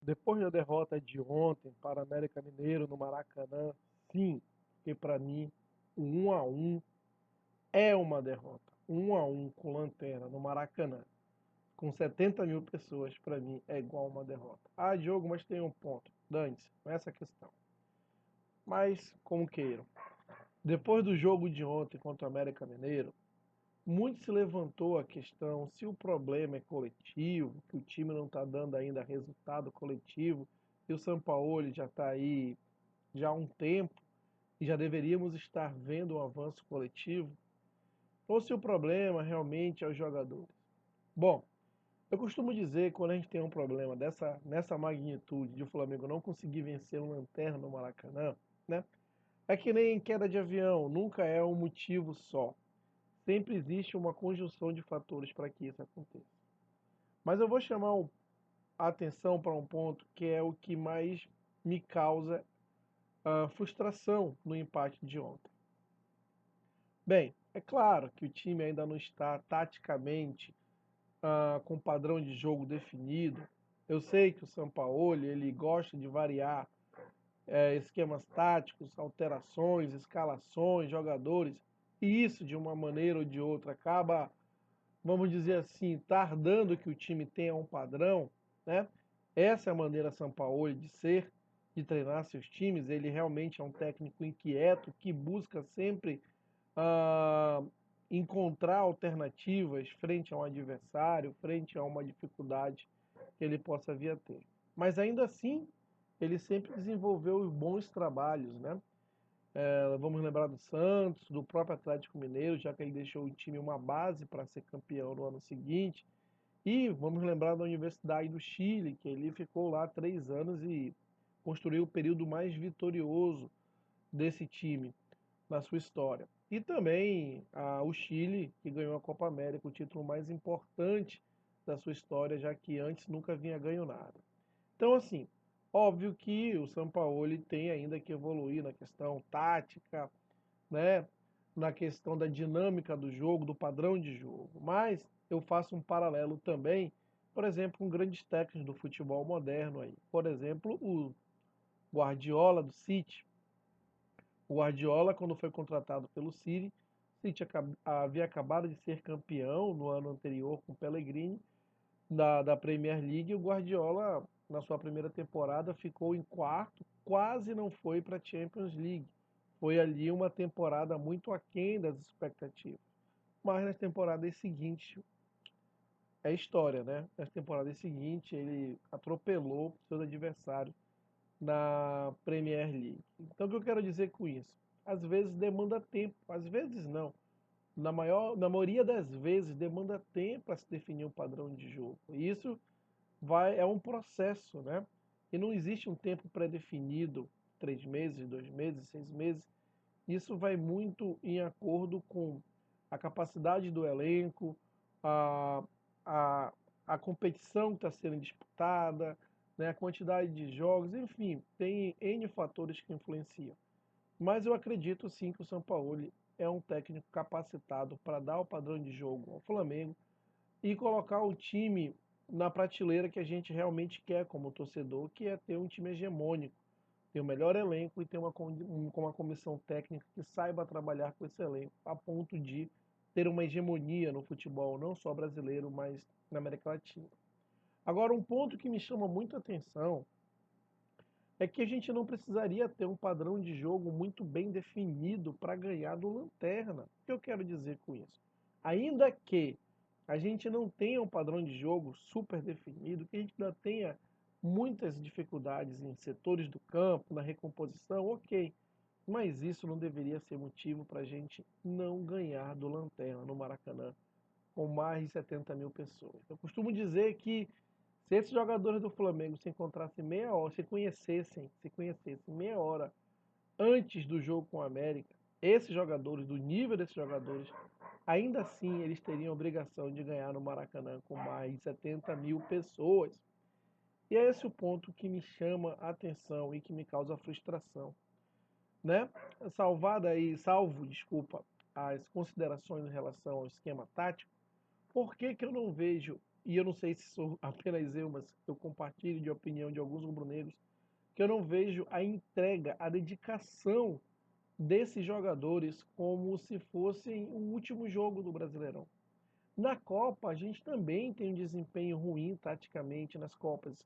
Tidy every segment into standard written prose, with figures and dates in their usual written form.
Depois da derrota de ontem para o América Mineiro no Maracanã, sim, porque para mim o 1-1 é uma derrota. 1-1 com Lanterna no Maracanã, com 70 mil pessoas, para mim é igual a uma derrota. Ah, Diogo, mas tem um ponto. Dane-se, não é essa a questão. Mas, como queiram. Depois do jogo de ontem contra o América Mineiro, muito se levantou a questão se o problema é coletivo, que o time não está dando ainda resultado coletivo, e o Sampaoli já está aí já há um tempo e já deveríamos estar vendo um avanço coletivo, ou se o problema realmente é os jogadores. Bom, eu costumo dizer que quando a gente tem um problema nessa magnitude de o Flamengo não conseguir vencer um Lanterna no Maracanã, né? É que nem queda de avião, nunca é um motivo só. Sempre existe uma conjunção de fatores para que isso aconteça. Mas eu vou chamar a atenção para um ponto que é o que mais me causa frustração no empate de ontem. Bem, é claro que o time ainda não está taticamente com padrão de jogo definido. Eu sei que o Sampaoli ele gosta de variar esquemas táticos, alterações, escalações, jogadores, e isso de uma maneira ou de outra acaba, vamos dizer assim, tardando que o time tenha um padrão, né? Essa é a maneira Sampaoli de ser, de treinar seus times. Ele realmente é um técnico inquieto que busca sempre ah, encontrar alternativas frente a um adversário, frente a uma dificuldade que ele possa vir a ter. Mas ainda assim, ele sempre desenvolveu bons trabalhos, né? Vamos lembrar do Santos, do próprio Atlético Mineiro, já que ele deixou o time uma base para ser campeão no ano seguinte. E vamos lembrar da Universidade do Chile, que ele ficou lá 3 anos e construiu o período mais vitorioso desse time na sua história. E também o Chile, que ganhou a Copa América, o título mais importante da sua história, já que antes nunca vinha ganho nada. Então, assim, óbvio que o Sampaoli tem ainda que evoluir na questão tática, né? Na questão da dinâmica do jogo, do padrão de jogo. Mas eu faço um paralelo também, por exemplo, com grandes técnicos do futebol moderno aí. Por exemplo, o Guardiola do City. O Guardiola, quando foi contratado pelo City, City havia acabado de ser campeão no ano anterior com o Pellegrini da Premier League. E o Guardiola, na sua primeira temporada, ficou em quarto, quase não foi para a Champions League. Foi ali uma temporada muito aquém das expectativas. Mas nas temporadas seguintes, é história, né? Nas temporadas seguintes, ele atropelou seus adversários na Premier League. Então, o que eu quero dizer com isso? Às vezes demanda tempo, às vezes não. Na maioria das vezes demanda tempo para se definir um padrão de jogo. E isso é um processo, né? E não existe um tempo pré-definido, 3 meses, 2 meses, 6 meses. Isso vai muito em acordo com a capacidade do elenco, a, a, a competição que está sendo disputada, né, a quantidade de jogos, enfim, tem N fatores que influenciam. Mas eu acredito sim que o Sampaoli é um técnico capacitado para dar o padrão de jogo ao Flamengo e colocar o time na prateleira que a gente realmente quer como torcedor, que é ter um time hegemônico, ter o melhor elenco e ter uma comissão técnica que saiba trabalhar com esse elenco, a ponto de ter uma hegemonia no futebol, não só brasileiro, mas na América Latina. Agora, um ponto que me chama muito a atenção é que a gente não precisaria ter um padrão de jogo muito bem definido para ganhar do Lanterna. O que eu quero dizer com isso? Ainda que a gente não tenha um padrão de jogo super definido, que a gente ainda tenha muitas dificuldades em setores do campo, na recomposição, ok. Mas isso não deveria ser motivo para a gente não ganhar do Lanterna no Maracanã com mais de 70 mil pessoas. Eu costumo dizer que se esses jogadores do Flamengo se encontrassem meia hora, se conhecessem meia hora antes do jogo com o América, esses jogadores, do nível desses jogadores, ainda assim eles teriam a obrigação de ganhar no Maracanã com mais de 70 mil pessoas. E é esse o ponto que me chama a atenção e que me causa frustração, né? Desculpa, as considerações em relação ao esquema tático, por que que eu não vejo e eu não sei se sou apenas eu, mas eu compartilho de opinião de alguns rubro-negros, que eu não vejo a entrega, a dedicação desses jogadores como se fossem o último jogo do Brasileirão. Na Copa, a gente também tem um desempenho ruim taticamente nas Copas,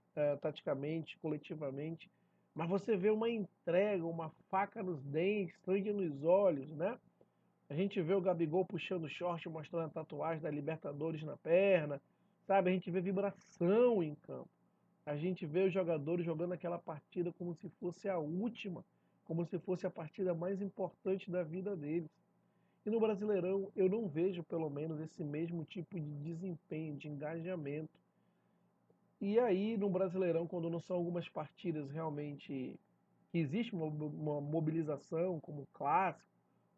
taticamente, coletivamente, mas você vê uma entrega, uma faca nos dentes, sangue nos olhos, né? A gente vê o Gabigol puxando o short, mostrando a tatuagem da Libertadores na perna, sabe? A gente vê vibração em campo. A gente vê os jogadores jogando aquela partida como se fosse a última, como se fosse a partida mais importante da vida deles. E no Brasileirão eu não vejo, pelo menos, esse mesmo tipo de desempenho, de engajamento. E aí, no Brasileirão, quando não são algumas partidas realmente que existe uma mobilização, como o Clássico,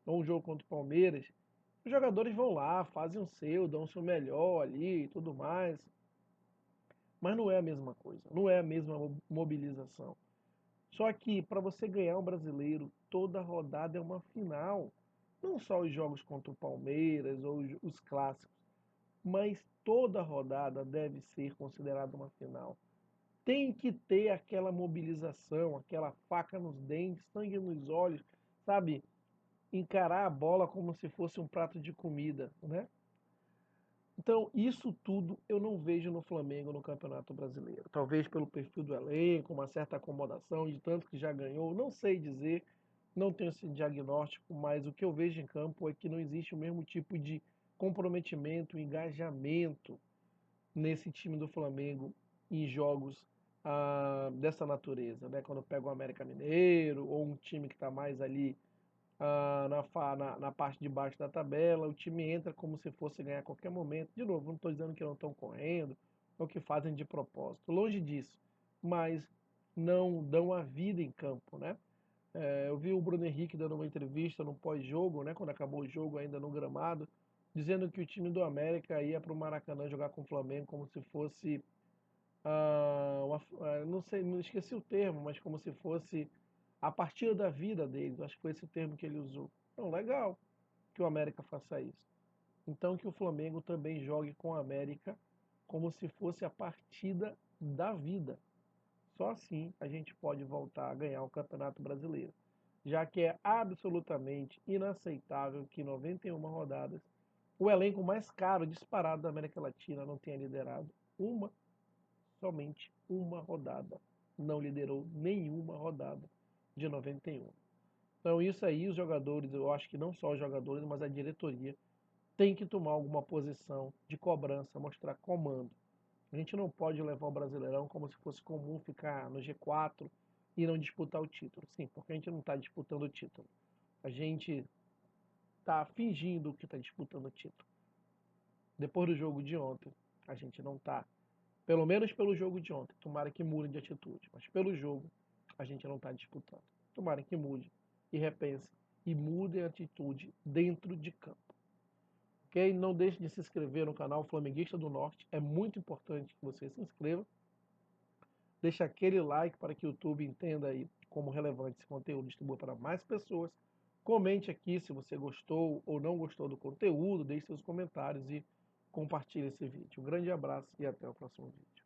ou um jogo contra o Palmeiras, os jogadores vão lá, fazem o seu, dão o seu melhor ali e tudo mais. Mas não é a mesma coisa, não é a mesma mobilização. Só que para você ganhar um brasileiro, toda rodada é uma final. Não só os jogos contra o Palmeiras ou os clássicos, mas toda rodada deve ser considerada uma final. Tem que ter aquela mobilização, aquela faca nos dentes, sangue nos olhos, sabe? Encarar a bola como se fosse um prato de comida, né? Então, isso tudo eu não vejo no Flamengo no Campeonato Brasileiro. Talvez pelo perfil do elenco, uma certa acomodação de tanto que já ganhou, não sei dizer, não tenho esse diagnóstico, mas o que eu vejo em campo é que não existe o mesmo tipo de comprometimento, engajamento nesse time do Flamengo em jogos dessa natureza, né? Quando pega o América Mineiro ou um time que está mais ali na parte de baixo da tabela, o time entra como se fosse ganhar a qualquer momento. De novo, não estou dizendo que não estão correndo ou que fazem de propósito, longe disso, mas não dão a vida em campo, né? Eu vi o Bruno Henrique dando uma entrevista no pós-jogo, né, quando acabou o jogo ainda no gramado, dizendo que o time do América ia para o Maracanã jogar com o Flamengo como se fosse não sei, não esqueci o termo, mas como se fosse a partida da vida deles. Acho que foi esse o termo que ele usou. Então, legal que o América faça isso. Então, que o Flamengo também jogue com o América como se fosse a partida da vida. Só assim a gente pode voltar a ganhar o Campeonato Brasileiro, já que é absolutamente inaceitável que 91 rodadas o elenco mais caro disparado da América Latina não tenha liderado uma somente uma rodada. Não liderou nenhuma rodada de 91. Então isso aí os jogadores, eu acho que não só os jogadores, mas a diretoria tem que tomar alguma posição de cobrança, mostrar comando. A gente não pode levar o Brasileirão como se fosse comum ficar no G4 e não disputar o título. Sim, porque a gente não está disputando o título. A gente está fingindo que está disputando o título. Depois do jogo de ontem, a gente não está. Pelo menos pelo jogo de ontem. Tomara que mude de atitude. Mas pelo jogo, a gente não está disputando. Tomara que mude e repense e mude a atitude dentro de campo. Ok? Não deixe de se inscrever no canal Flamenguista do Norte. É muito importante que você se inscreva. Deixe aquele like para que o YouTube entenda aí como relevante esse conteúdo, distribua para mais pessoas. Comente aqui se você gostou ou não gostou do conteúdo, deixe seus comentários e compartilhe esse vídeo. Um grande abraço e até o próximo vídeo.